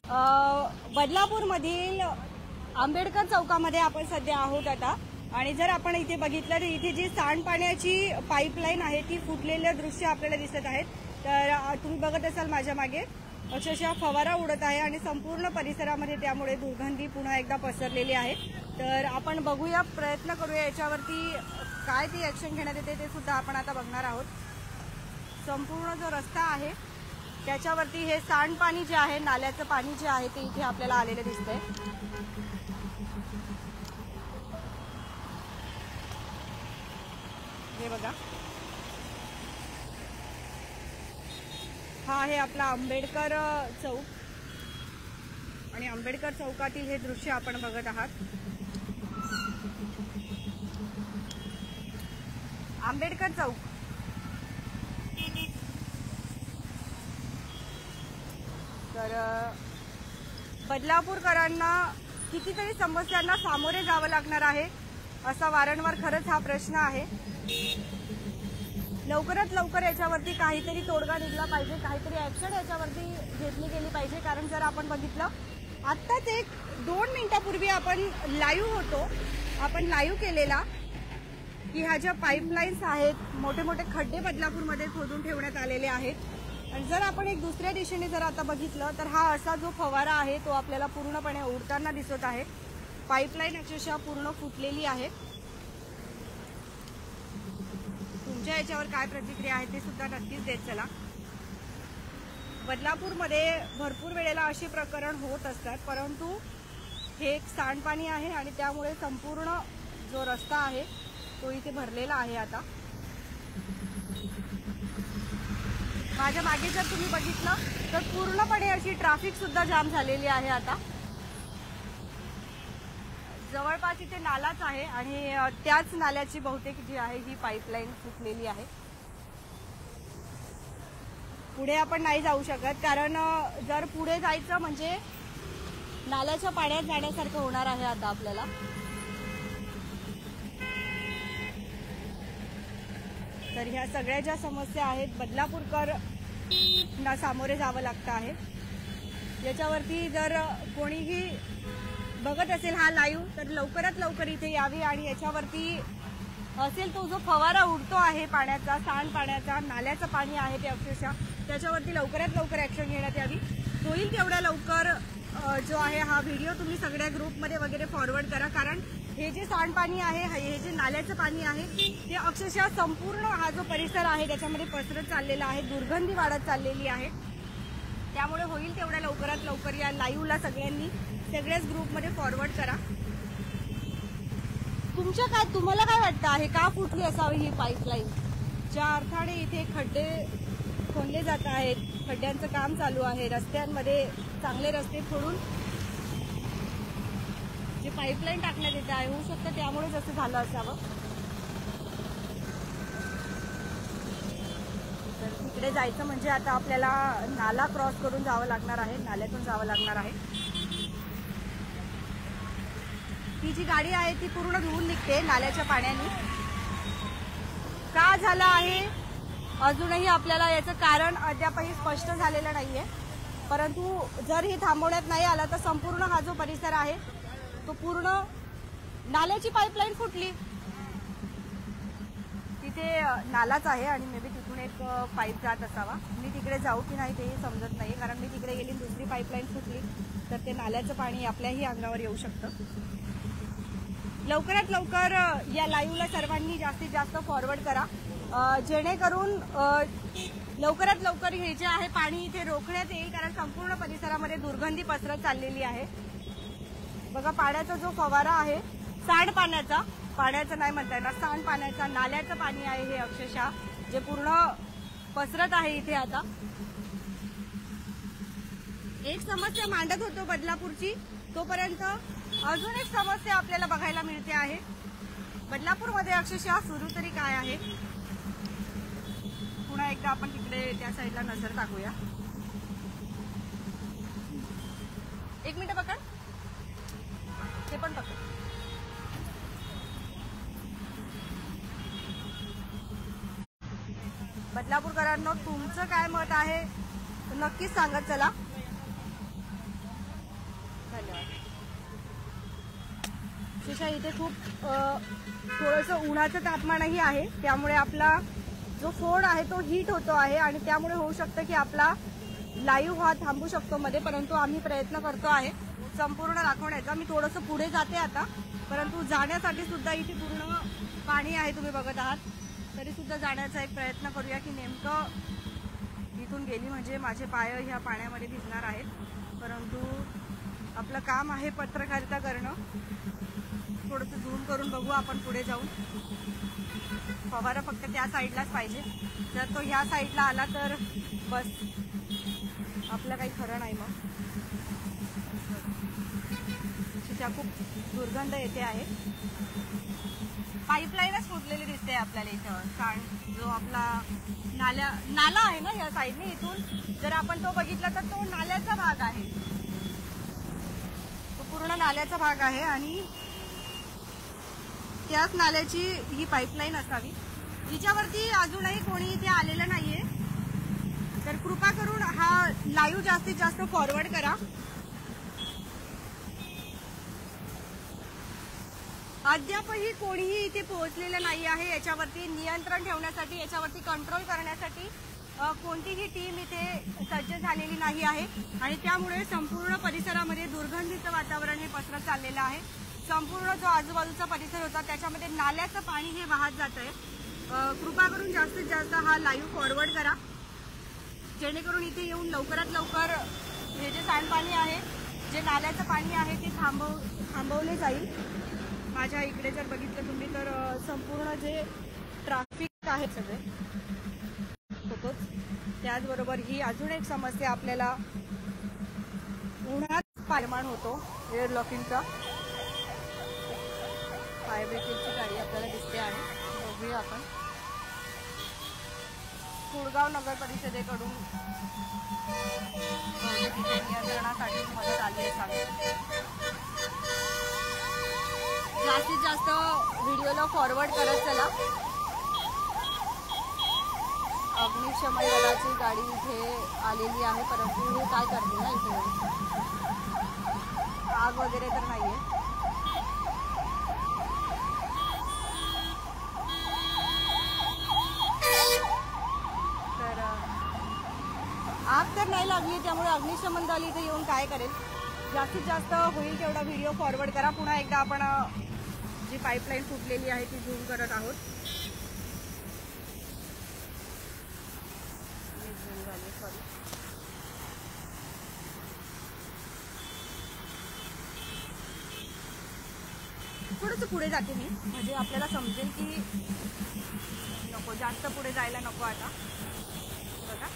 बदलापूरमधील आंबेडकर चौकामध्ये आपण सध्या आहोत आता। आणि जर आपण इथे बघितलं तर इथे जी सांडपाण्याची पाईपलाईन आहे ती फुटलेलं दृश्य आपल्याला दिसत आहेत। तर तुम्ही बघत असाल माझ्या मागे अक्षरशः फवारा उडत आहे आणि संपूर्ण परिसरामध्ये त्यामुळे दुर्गंधी पुन्हा एकदा पसरलेली आहे। तर आपण बघूया, प्रयत्न करूया याच्यावरती काय ती ऍक्शन घेण्यात येते ते सुद्धा आपण आता बघणार आहोत। संपूर्ण जो रस्ता आहे त्याच्यावरती हे सांडपाणी जे आहे, नाल्याचं पाणी जे आहे ते इथे आपल्याला आलेलं दिसतंय। हे बघा, हा आहे आपला आंबेडकर चौक आणि आंबेडकर चौकातील हे दृश्य आपण बघत आहात। आंबेडकर चौक तर बदलापूरकरांना कितीतरी समस्यांना सामोरे जावं लागणार आहे असा वारंवार खरंच हा प्रश्न आहे। लवकरात लवकर याच्यावरती काहीतरी तोडगा निघला पाहिजे, काहीतरी ऍक्शन याच्यावरती घेतली गेली पाहिजे। कारण जर आपण बघितलं आत्ताच 1-2 मिनिटापूर्वी आपण लाईव्ह होतो, आपण लाईव्ह केलेला की ह्या ज्या पाईपलाईन्स आहेत, मोठे मोठे खड्डे बदलापूरमध्ये खोदून ठेवण्यात आलेले आहेत। आणि जर आपण एक दुसऱ्या दिशेने जर आता बघितलं तर हा असा जो फवारा आहे तो आपल्याला पूर्णपणे उडताना दिसत आहे। पाईपलाईन अक्षरशः पूर्ण फुटलेली आहे। तुमच्या याच्यावर काय प्रतिक्रिया आहे ते सुद्धा नक्कीच देत चला। बदलापूरमध्ये भरपूर वेळेला असे प्रकरण होत असतात, परंतु हे एक सांडपाणी आहे आणि त्यामुळे संपूर्ण जो रस्ता आहे तो इथे भरलेला आहे। आता माझ्या मागे जर तुम्ही बघितलं तर पूर्णपणे अशी ट्रॅफिक सुद्धा जाम झालेली आहे। आता जवळपास इथे नालाच आहे आणि त्याच नाल्याची बहुतेक जी आहे ही पाईपलाईन फुटलेली आहे। पुढे आपण नाही जाऊ शकत, कारण जर पुढे जायचं म्हणजे नाल्याच्या पाण्यात जाण्यासारखं होणार आहे आता आपल्याला। तर ह्या सगळ्या ज्या समस्या आहेत बदलापूरकर ना सामोरे जावं लागतं आहे। याच्यावरती जर कोणीही बघत असेल हा लाईव्ह तर लवकरात लवकर इथे यावी आणि याच्यावरती असेल तो जो फवारा उडतो आहे पाण्याचा, सांडपाण्याचा, नाल्याचं पाणी आहे ते अक्षरशः त्याच्यावरती लवकरात लवकर ऍक्शन घेण्यात यावी। होईल तेवढ्या लवकर जो आहे हा व्हिडिओ तुम्ही सगळ्या ग्रुपमध्ये वगैरे फॉरवर्ड करा, कारण हे जे सांडपाणी आहे, हे जे नाल्याचं पाणी आहे ते अक्षरशः संपूर्ण हा जो परिसर आहे त्याच्यामध्ये पसरत चाललेला आहे, दुर्गंधी वाढत चाललेली आहे। त्यामुळे होईल तेवढ्या लवकरात लवकर या लाईव्हला सगळ्यांनी सगळ्याच ग्रुपमध्ये फॉरवर्ड करा। तुम्हाला काय वाटतं आहे, का फुटली असावी ही पाईपलाईन? ज्या अर्थाने इथे खड्डे खोदले जात आहेत, खड्ड्यांचं काम चालू आहे, रस्त्यांमध्ये चांगले रस्ते फोडून जे पाईपलाईन टाकण्यात येते आहे, होऊ शकतं त्यामुळेच असं झालं असावं। तर तिकडे जायचं म्हणजे आता आपल्याला नाला क्रॉस करून जावं लागणार आहे, नाल्यातून जावं लागणार आहे। ही जी गाडी आहे ती पूर्ण धुवून निघते नाल्याच्या पाण्याने। का झालं आहे अजूनही आपल्याला याचं कारण अद्यापही स्पष्ट झालेलं नाहीये, परंतु जर हे थांबवण्यात नाही आलं तर संपूर्ण हा जो परिसर आहे तो पूर्ण नाल्याची पाईपलाईन फुटली। तिथे नालाच आहे आणि मे बी तिथून एक पाईप जात असावा। मी तिकडे जाऊ की नाही तेही समजत नाही, कारण मी तिकडे गेली दुसरी पाईपलाईन फुटली तर ते नाल्याचं पाणी आपल्याही अंगावर येऊ शकतं। लवकरात लवकर या लाईव्हला सर्वांनी जास्तीत जास्त फॉरवर्ड करा, जेणेकरून लवकरात लवकर हे जे आहे पाणी इथे रोखण्यात येईल, कारण संपूर्ण परिसरामध्ये दुर्गंधी पसरत चाललेली आहे। बघा, पाण्याचा जो फवारा आहे, सांडपाण्याचा, पाण्याचं नाही म्हणता येणार, सांडपाण्याचा, नाल्याचं पाणी आहे हे अक्षरशः जे पूर्ण पसरत आहे इथे। आता एक समस्या मांडत होतो बदलापूरची, तोपर्यंत अजून एक समस्या आपल्याला बघायला मिळते आहे। बदलापूरमध्ये अक्षरशः सुरू तरी काय आहे, पुन्हा एकदा आपण तिकडे त्या साईडला नजर टाकूया। एक मिनिट पकड, ते पण पकड। बदलापूरकरांनो, तुमचं काय मत आहे नक्कीच सांगत चला। अक्षरशः इथे खूप थोडंसं उन्हाचं तापमानही आहे, त्यामुळे आपला जो फोड आहे तो हीट होतो आहे आणि त्यामुळे होऊ शकतं की आपला लाईव्ह हा थांबू शकतो मध्ये, परंतु आम्ही प्रयत्न करतो आहे संपूर्ण दाखवण्याचा. मी थोडंसं पुढे जाते आता, परंतु जाण्यासाठी सुद्धा इथे पूर्ण पाणी आहे, तुम्ही बघत आहात. तरी सुद्धा जाण्याचा एक प्रयत्न करूया की नेमकं इथून गेली म्हणजे माझे पाय ह्या पाण्यामध्ये भिजणार आहेत. परंतु आपलं काम आहे पत्रकारिता करणं. थोडंसं झूम करून बघू आपण पुढे जाऊन. फवारा फक्त त्या साईडलाच पाहिजे, जर तो ह्या साईडला आला तर बस आपलं काही खरं नाही. मग त्या खूप दुर्गंध येते आहे. पाईपलाईनच फुटलेली दिसते आपल्याला इथं. कारण जो आपला नाला आहे ना या साईडने, इथून जर आपण तो बघितला तर तो नाल्याचा भाग आहे, तो पूर्ण नाल्याचा भाग आहे आणि त्याच नाल्याची ही पाईपलाईन असावी, जिच्यावरती अजूनही कोणी इथे आलेलं नाहीये. तर कृपा करून हा लाईव्ह जास्तीत जास्त फॉरवर्ड करा. अद्यापही कोणीही इथे पोहोचलेलं नाही आहे. याच्यावरती नियंत्रण ठेवण्यासाठी, याच्यावरती कंट्रोल करण्यासाठी कोणतीही टीम इथे सज्ज झालेली नाही आहे आणि त्यामुळे संपूर्ण परिसरामध्ये दुर्गंधीचं वातावरण हे पसरत चाललेलं आहे. संपूर्ण जो आजूबाजूचा परिसर होता त्याच्यामध्ये नाल्याचं पाणी हे वाहत जात आहे. कृपा करून जास्तीत जास्त हा लाईव्ह फॉरवर्ड करा, जेणेकरून इथे येऊन लवकरात लवकर हे जे सांडपाणी आहे, जे नाल्याचं पाणी आहे ते थांबवले जाईल. माझ्या इकडे जर बघितलं तुम्ही तर संपूर्ण जे ट्रॅफिक आहे सगळे होतोच. त्याचबरोबर ही अजून एक समस्या आपल्याला उन्हात निर्माण होतो, एअर लॉकिंगचा. फायर ब्रिगेडची गाडी आपल्याला दिसते आहे, बघूया आपण. कुळगाव नगर परिषदेकडून नियंत्रणासाठी मदत आली आहे. जास्तीत जास्त व्हिडिओला फॉरवर्ड करत चला. अग्निशमन दलाची गाडी इथे आलेली आहे, परंतु हे काय करते ना इथे, आग वगैरे तर नाहीये. तर आग तर नाही लागली, त्यामुळे अग्निशमन दल इथे येऊन काय करेल. जास्तीत जास्त होईल तेवढा व्हिडिओ फॉरवर्ड करा. पुन्हा एकदा आपण जी पाईपलाईन फुटलेली आहे ती झूम करत आहोत. थोडंसं पुढे जाते मी, म्हणजे आपल्याला समजेल की नको, जास्त पुढे जायला नको. आता बघा,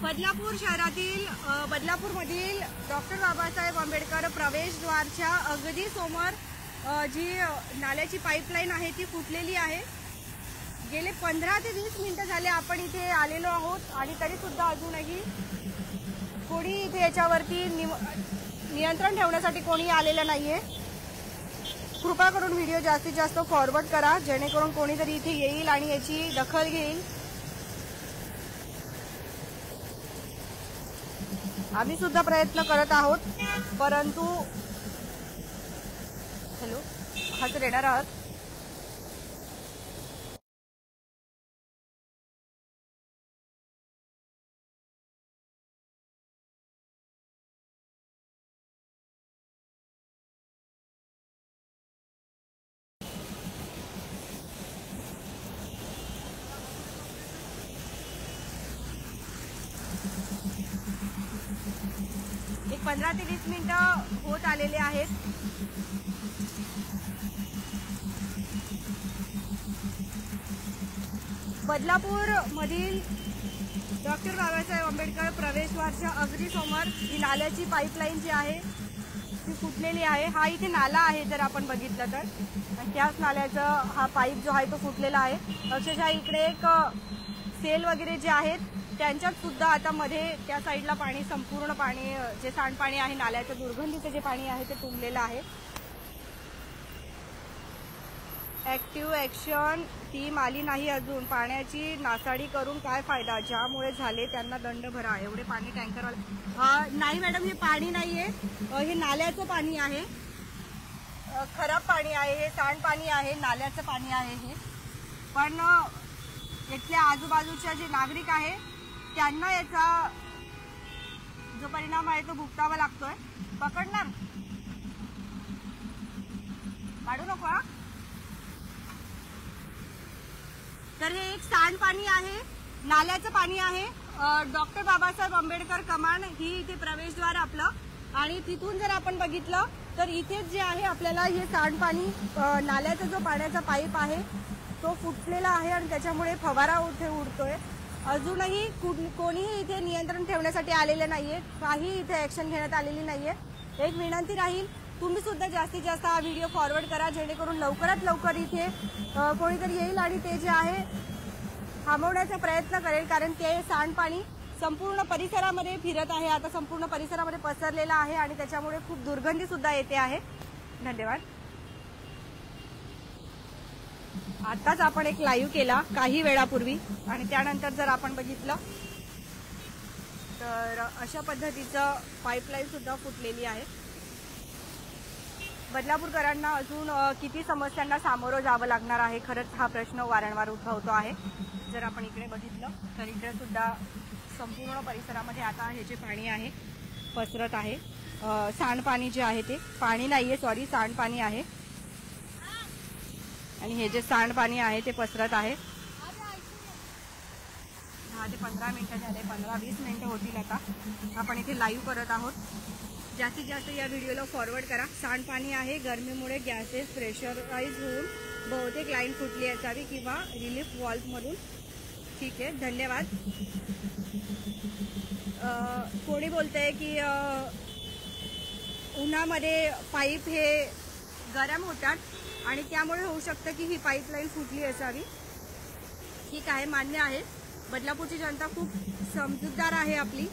बदलापूर शहरातील बदलापूरमधील डॉक्टर बाबासाहेब आंबेडकर प्रवेशद्वारच्या अगदी समोर जी नाल्याची पाईपलाईन आहे ती फुटलेली आहे. गेले 15 ते 20 मिनिटं झाले आपण इथे आलेलो आहोत आणि तरी सुद्धा अजूनही कोणी इथे याच्यावरती नियंत्रण ठेवण्यासाठी कोणी आलेलं नाहीये. कृपा करून व्हिडिओ जास्तीत जास्त फॉरवर्ड करा, जेणेकरून कोणीतरी इथे येईल आणि याची दखल घेईल. आम्ही सुद्धा प्रयत्न करत आहोत, परंतु हॅलो हाच येणार आहात. एक 15 ते 20 मिनिटं होत आलेले आहेत. बदलापूर मधील डॉक्टर बाबासाहेब आंबेडकर प्रवेशद्वारच्या अगदी समोर ही नाल्याची पाईपलाईन जी आहे ती फुटलेली आहे. हा इथे नाला आहे जर आपण बघितलं तर, आणि त्याच नाल्याचा हा पाईप जो आहे तो फुटलेला आहे. अक्षरशः इकडे एक सेल वगैरे जे आहेत त्यांच्यात सुद्धा आता मध्ये त्या साईडला पाणी, संपूर्ण पाणी जे सांडपाणी आहे नाल्याचं दुर्गंधीचं जे पाणी आहे ते तुंबलेलं आहे. ऍक्टिव्ह ॲक्शन टीम आली नाही अजून. पाण्याची नासाडी करून काय फायदा, ज्यामुळे झाले त्यांना दंड भरा. एवढे पाणी टँकरवाले नाही मॅडम, हे पाणी नाहीये, हे नाल्याचं पाणी आहे. खराब पाणी आहे हे, सांडपाणी आहे, नाल्याचं पाणी आहे हे. पण इथल्या आजूबाजूच्या जे नागरिक आहे त्यांना याचा जो परिणाम आहे तो भुगतावा लागतोय. पकडणार काढू नको हा. तर हे एक सांडपाणी आहे, नाल्याचं पाणी आहे. डॉक्टर बाबासाहेब आंबेडकर कमान ही इथे प्रवेशद्वार आपलं, आणि तिथून जर आपण बघितलं तर इथेच जे आहे आपल्याला हे सांडपाणी, नाल्याचा जो पाण्याचा पाईप आहे तो फुटलेला आहे आणि त्याच्यामुळे फवारा इथे उडतोय. अजूनही कोणीही इथे नियंत्रण ठेवण्यासाठी आलेले नाहीये, काही इथे ऍक्शन घेण्यात आलेली नाहीये. एक विनंती राहील, तुम्ही सुद्धा जास्तीत जास्त हा व्हिडिओ फॉरवर्ड करा, जेणेकरून लवकरात लवकर इथे कोणीतरी येईल आणि ते जे आहे थांबवण्याचा प्रयत्न करेल. कारण ते सांडपाणी संपूर्ण परिसरामध्ये फिरत आहे, आता संपूर्ण परिसरामध्ये पसरलेला आहे आणि त्याच्यामुळे खूप दुर्गंधी सुद्धा येते आहे. धन्यवाद. आताच आपण एक लाईव्ह केला काही वेळापूर्वी, आणि त्यानंतर जर आपण बघितलं तर अशा पद्धतीचं पाईपलाईन सुद्धा फुटलेली आहे. बदलापूरकरांना अजून किती समस्यांना सामोरं जावं लागणार आहे, खरंच हा प्रश्न वारंवार उद्भवतो आहे. जर आपण इकडे बघितलं तर इकडे सुद्धा संपूर्ण परिसरामध्ये आता हे जे पाणी आहे पसरत आहे. सांडपाणी जे आहे ते, पाणी नाहीये सॉरी, सांडपाणी आहे. आणि हे जे सांडपाणी आहे ते पसरत आहे. 10 ते 15 मिनिटं झाले, 15-20 मिनिटं होतील आता आपण इथे लाईव्ह करत आहोत. जास्तीत जास्त या व्हिडिओला फॉरवर्ड करा. सांडपाणी आहे, गरमीमुळे गॅसेस प्रेशराईज होऊन बहुतेक लाईन फुटली असावी किंवा रिलीफ व्हॉल्व्हमधून. ठीक आहे, धन्यवाद. कोणी बोलतंय की उन्हामध्ये पाईप हे गरम होतात आणि त्यामुळे होऊ शकतं की ही पाईपलाईन फुटली असावी. ठीक आहे, मान्य आहे. बदलापूरची जनता खूप समजूतदार आहे आपली,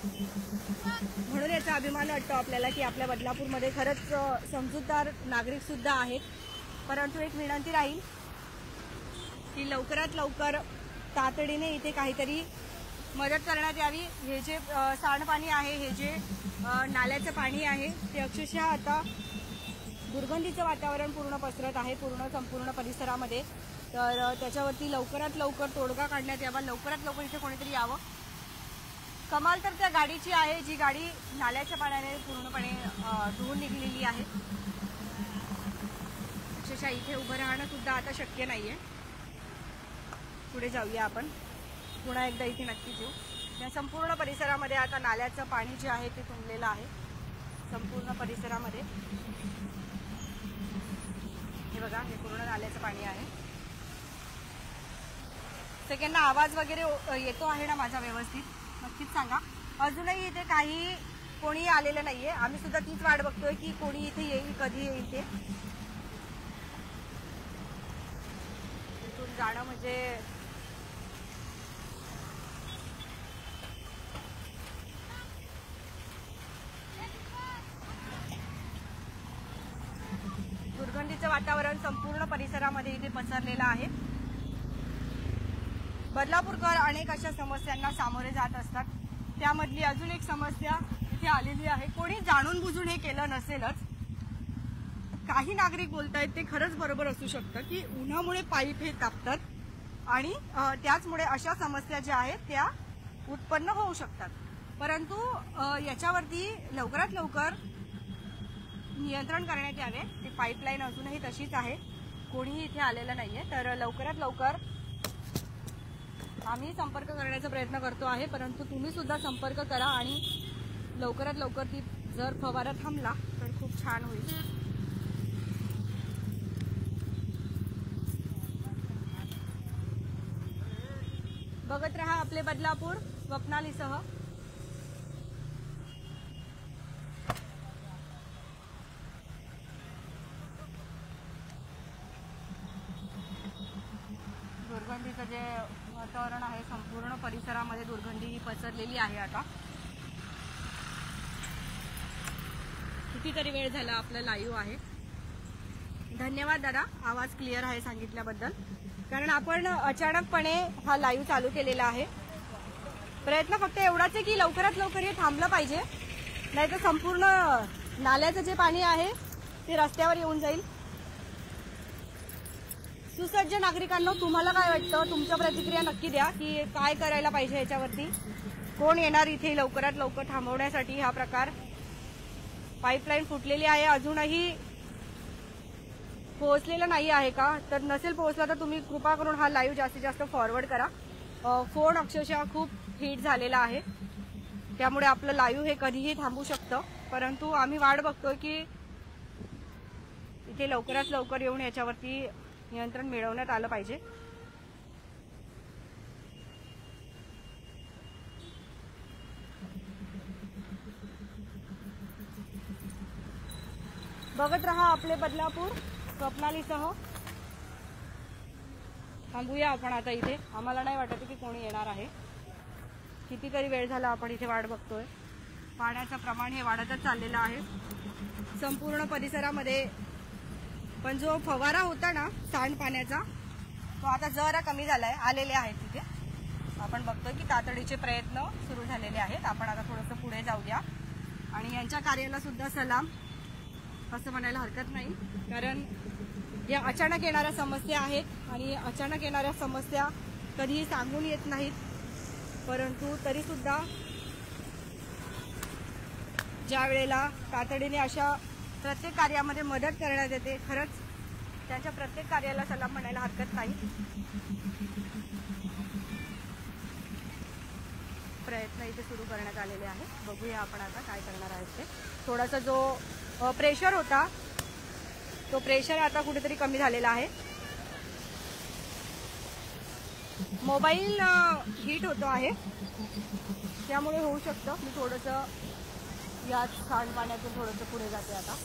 म्हणून याचा अभिमान वाटतो आपल्याला की आपल्या बदलापूरमध्ये खरंच समजूतदार नागरिक सुद्धा आहेत. परंतु एक विनंती राहील की लवकरात लवकर तातडीने इथे काहीतरी मदत करण्यात यावी. हे जे सांडपाणी आहे, हे जे नाल्याचं पाणी आहे ते अक्षरशः आता दुर्गंधीचं वातावरण पूर्ण पसरत आहे संपूर्ण परिसरामध्ये. तर त्याच्यावरती लवकरात लवकर तोडगा काढण्यात यावा, लवकरात लवकर इथे कोणीतरी यावं. कमाल तर त्या गाडीची आहे, जी गाडी नाल्याच्या पाण्याने पूर्णपणे धुवून निघलेली आहे. अक्षरशः इथे उभं राहणं सुद्धा आता शक्य नाहीये. पुढे जाऊया आपण, पुन्हा एकदा इथे नक्कीच येऊ. या संपूर्ण परिसरामध्ये आता नाल्याचं पाणी जे आहे ते तुंबलेलं आहे संपूर्ण परिसरामध्ये. हे बघा, हे पूर्ण नाल्याचं पाणी आहे. सगळ्यांना आवाज वगैरे येतो आहे ना माझा व्यवस्थित? नक्कीच सांगा. अजूनही इथे काही कोणी आलेलं नाहीये, आम्ही सुद्धा तीच वाट बघतोय की कोणी इथे येईल, कधी येईल ते. इथून जाणं म्हणजे दुर्गंधीचं वातावरण संपूर्ण परिसरामध्ये इथे पसरलेलं आहे. बदलापूरकर अनेक अशा समस्यांना सामोरे जात असतात. त्यामधली अजून एक समस्या इथे आलेली आहे. कोणी जाणून बुजून हे केलं नसेलच. काही नागरिक बोलतायत ते खरंच बरोबर असू शकतं की उन्हामुळे पाईप हे तापतात आणि त्याचमुळे अशा समस्या ज्या आहेत त्या उत्पन्न होऊ शकतात. परंतु याच्यावरती लवकरात लवकर नियंत्रण करण्यात यावे. ती पाईपलाईन अजूनही तशीच आहे, कोणीही इथे आलेलं नाहीये. तर लवकरात लवकर आम्ही संपर्क करण्याचा प्रयत्न करतो आहे, परंतु तुम्ही सुद्धा संपर्क करा आणि लवकरात लवकर ती जर फवारा थांबला तर खूप छान होईल. बघत रहा आपले बदलापूर स्वप्नालीसह. दुर्गंधीचं जे वातावरण आहे संपूर्ण परिसरामध्ये दुर्गंधी ही पसरलेली आहे. आता कितीतरी वेळ झाला आपलं लाईव्ह आहे. धन्यवाद दादा, आवाज क्लिअर आहे सांगितल्याबद्दल. कारण आपण अचानकपणे हा लाईव्ह चालू केलेला आहे. प्रयत्न फक्त एवढाच आहे की लवकरात लवकर हे थांबलं पाहिजे, नाहीतर संपूर्ण नाल्याचं जे पाणी आहे ते रस्त्यावर येऊन जाईल. सुसज्ज नागरिकांना तुम्हाला काय वाटतं, तुमच्या प्रतिक्रिया नक्की द्या की काय करायला पाहिजे याच्यावरती. कोण येणार इथे लवकरात लवकर थांबवण्यासाठी हा प्रकार. पाईपलाईन फुटलेली आहे, अजूनही पोहोचलेलं नाही आहे का? तर नसेल पोहोचला तर तुम्ही कृपा करून हा लाईव्ह जास्तीत जास्त फॉरवर्ड करा. फोन अक्षरशः खूप हिट झालेला आहे, त्यामुळे आपलं लाईव्ह हे कधीही थांबू शकतं. परंतु आम्ही वाट बघतोय की इथे लवकरात लवकर येऊन याच्यावरती नियंत्रण मिळवण्यात आलं पाहिजे. बघत रहा आपले बदलापूर स्वप्नालीसह. थांबूया आपण आता इथे. आम्हाला नाही वाटत की कोणी येणार आहे. कितीतरी वेळ झाला आपण इथे वाट बघतोय. पाण्याचं प्रमाण हे वाढतच चाललेलं आहे संपूर्ण परिसरामध्ये. पण जो फवारा होता ना सांडपाण्याचा, तो आता जरा कमी झालाय. आलेले आहेत तिथे. आपण बघतोय की तातडीचे प्रयत्न सुरू झालेले आहेत. आपण आता थोडंसं पुढे जाऊया आणि यांच्या कार्याला सुद्धा सलाम असं म्हणायला हरकत नाही. कारण या अचानक येणाऱ्या समस्या आहेत आणि अचानक येणाऱ्या समस्या कधीही सांगून येत नाहीत. परंतु तरी सुद्धा ज्या वेळेला तातडीने अशा प्रत्येक कार्यामध्ये मदत करण्यात येते, खरंच त्यांच्या प्रत्येक कार्याला सलाम म्हणायला हरकत नाही. प्रयत्न इथे सुरू करण्यात आलेले आहेत. बघूया आपण आता काय करणार आहेत ते. थोडासा जो प्रेशर होता तो प्रेशर आता कुठेतरी कमी झालेला आहे. मोबाईल हीट होतो आहे त्यामुळे होऊ शकतं. मी थोडंसं याच सांडपाण्यातून थोडंसं पुढे जाते आता.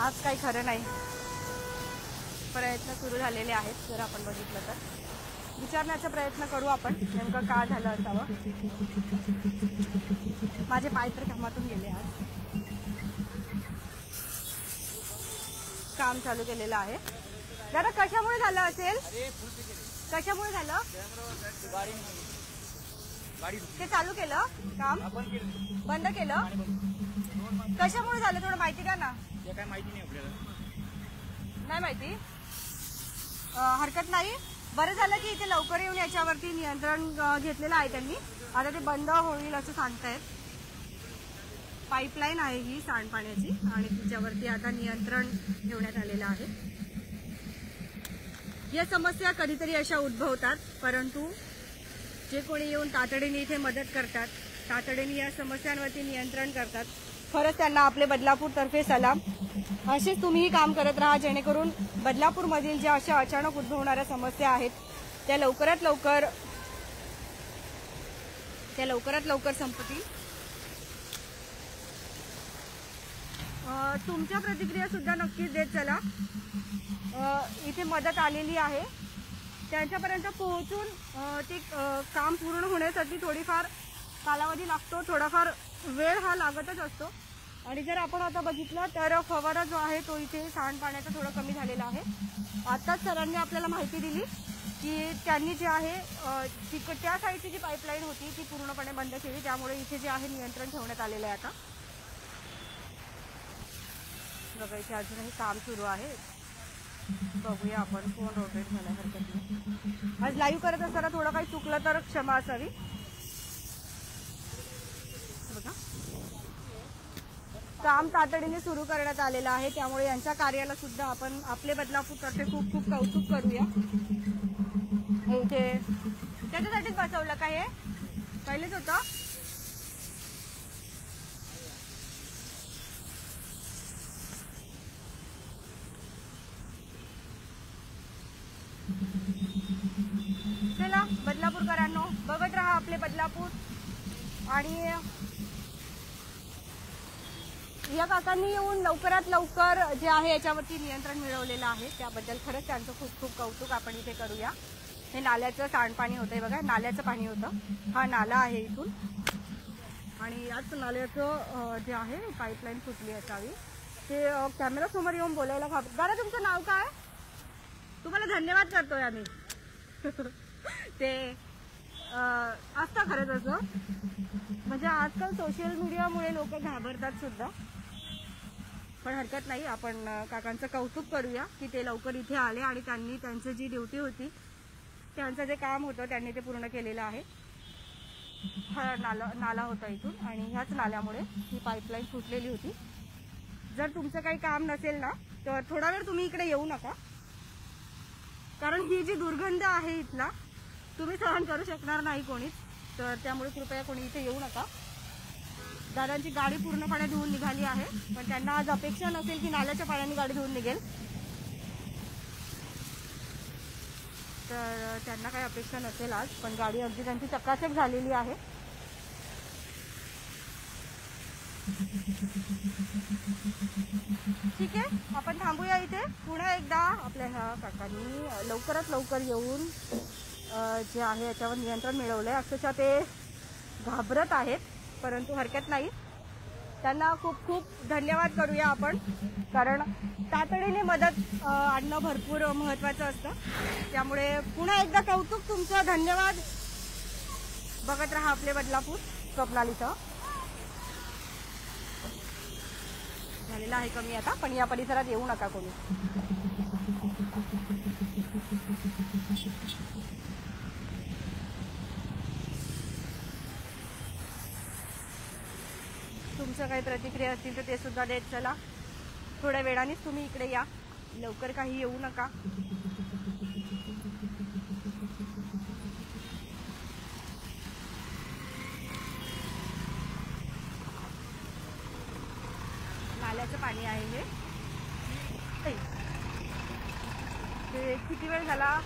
आज काही खरं नाही. प्रयत्न सुरू झालेले आहेत. जर आपण बघितलं तर विचारण्याचा प्रयत्न करू आपण नेमकं का झालं असावं. माझे पाय तर कामातून गेले. आज काम चालू केलेलं आहे. दादा कशामुळे झालं असेल? कशामुळे झालं? ते चालू केलं काम, बंद केलं. कशामुळे झालं थोडं माहिती द्या ना. काय माहिती नाही आपल्याला. नाही माहिती. हरकत नाही. बरं झालं की इथे लवकर येऊन याच्यावरती नियंत्रण घेतलेलं आहे त्यांनी. आता ते बंद होईल असं सांगतायत. पाईपलाईन आहे ही सांडपाण्याची आणि तिच्यावरती आता नियंत्रण ठेवण्यात आलेलं आहे. या समस्या कधीतरी अशा उद्भवतात, परंतु जे कोणी येऊन तातडीने इथे मदत करतात, तातडीने या समस्यांवरती नियंत्रण करतात, खरंच त्यांना आपले बदलापूरतर्फे सलाम. असेच तुम्हीही काम करत राहा जेणेकरून बदलापूरमधील ज्या अशा अचानक उद्भवणाऱ्या समस्या आहेत त्या लवकरात लवकर संपतील. तुमच्या प्रतिक्रिया सुद्धा नक्कीच देत चला. इथे मदत आलेली आहे त्यांच्यापर्यंत पोहोचून ते काम पूर्ण होण्यासाठी थोडीफार कालावधी लागतो, थोडाफार वेळ हा लागतच असतो. आणि जर आपण आता बघितलं तर फवारा जो आहे तो इथे सांडपाण्याचा थोडा कमी झालेला आहे. आताच सरांनी आपल्याला माहिती दिली की त्यांनी जे आहे त्या साईडची जी पाईपलाईन होती ती पूर्णपणे बंद केली, त्यामुळे इथे जे आहे नियंत्रण ठेवण्यात आलेलं आहे. आता बघा इथे अजूनही काम सुरू आहे. बघूया आपण. फोन रोटेट झाला हरकत नाही. आज लाईव्ह करत असताना थोडं काही चुकलं तर क्षमा असावी. बघा काम तातडीने सुरू करण्यात आलेलं आहे, त्यामुळे यांच्या कार्याला सुद्धा आपण आपले बदलापूरतर्फे खूप खूप कौतुक करूया. इथे त्याच्यासाठीच बसवलं का हे? पहिलेच होतं. चला बदलापूरकरांनो, बघत राहा आपले बदलापूर. आणि या काकांनी येऊन लवकरात लवकर जे आहे याच्यावरती नियंत्रण मिळवलेलं आहे त्याबद्दल खरंच त्यांचं खूप खूप कौतुक आपण इथे करूया. हे नाल्याचं सांडपाणी होतंय बघा, नाल्याचं पाणी होतं. हा नाला आहे इथून आणि याच नाल्याचं जे आहे पाईपलाईन फुटली असावी. ते कॅमेरा समोर येऊन बोलायला घाबरतात. दादा तुमचं नाव काय? तुम्हाला धन्यवाद करतोय आम्ही. ते असतं खरंच असं, म्हणजे आजकाल सोशल मीडियामुळे लोक घाबरतात सुद्धा. पण हरकत नाही, आपण काकांचं कौतुक करूया की ते लवकर इथे आले आणि त्यांनी त्यांची जी ड्युटी होती, त्यांचं जे काम होतं त्यांनी ते पूर्ण केलेलं आहे. हा नाला होता इथून आणि ह्याच नाल्यामुळे ही पाईपलाईन फुटलेली होती. जर तुमचं काही काम नसेल ना तर थोडा वेळ तुम्ही इकडे येऊ नका, कारण ही जी दुर्गंध आहे इथला तुम्ही सहन करू शकणार नाही कोणीच. तर त्यामुळे कृपया कोणी इथे येऊ नका. दादांची गाडी पूर्णपणे धुवून निघाली आहे, पण त्यांना आज अपेक्षा नसेल की नाल्याच्या पाण्याने गाडी धुवून निघेल. तर त्यांना काही अपेक्षा नसेल आज, पण गाडी अगदी त्यांची चकाचक झालेली आहे. ठीक आहे, आपण थांबूया इथे. पुन्हा एकदा आपल्या ह्या काकांनी लवकरात लवकर येऊन जे आहे याच्यावर नियंत्रण मिळवलंय. अक्षरशः ते घाबरत आहेत, परंतु हरकत नाही. त्यांना खूप खूप धन्यवाद करूया आपण, कारण तातडीने मदत आणणं भरपूर महत्त्वाचं असतं. त्यामुळे पुन्हा एकदा कौतुक तुमचं, धन्यवाद. बघत राहा आपले बदलापूर स्वप्नालीसह. झालेलं आहे कमी आता, पण या परिसरात येऊ नका कोणी. तुमचं काही प्रतिक्रिया असतील तर ते सुद्धा देत चला. थोड्या वेळानेच तुम्ही इकडे या, लवकर काही येऊ नका. नाल्याचं पाणी आहे हे. किती वेळ झाला?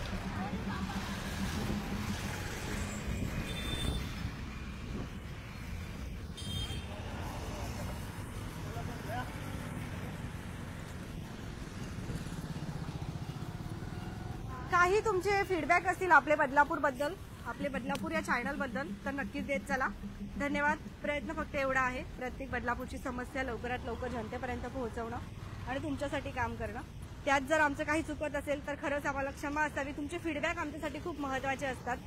काही तुमचे फीडबॅक असतील आपले बदलापूरबद्दल, आपले बदलापूर या चॅनलबद्दल, तर नक्कीच देत चला. धन्यवाद. प्रयत्न फक्त एवढा आहे, प्रत्येक बदलापूरची समस्या लवकरात लवकर जनतेपर्यंत पोहोचवणं आणि तुमच्यासाठी काम करणं. त्यात जर आमचं काही चुकत असेल तर खरंच आम्हाला क्षमा असावी. तुमचे फीडबॅक आमच्यासाठी खूप महत्त्वाचे असतात.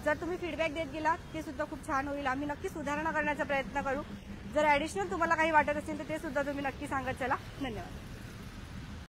जर तुम्ही फीडबॅक देत गेलात ते सुद्धा खूप छान होईल. आम्ही नक्की सुधारणा करण्याचा प्रयत्न करू. जर ॲडिशनल तुम्हाला काही वाटत असेल तर ते सुद्धा तुम्ही नक्की सांगत चला. धन्यवाद.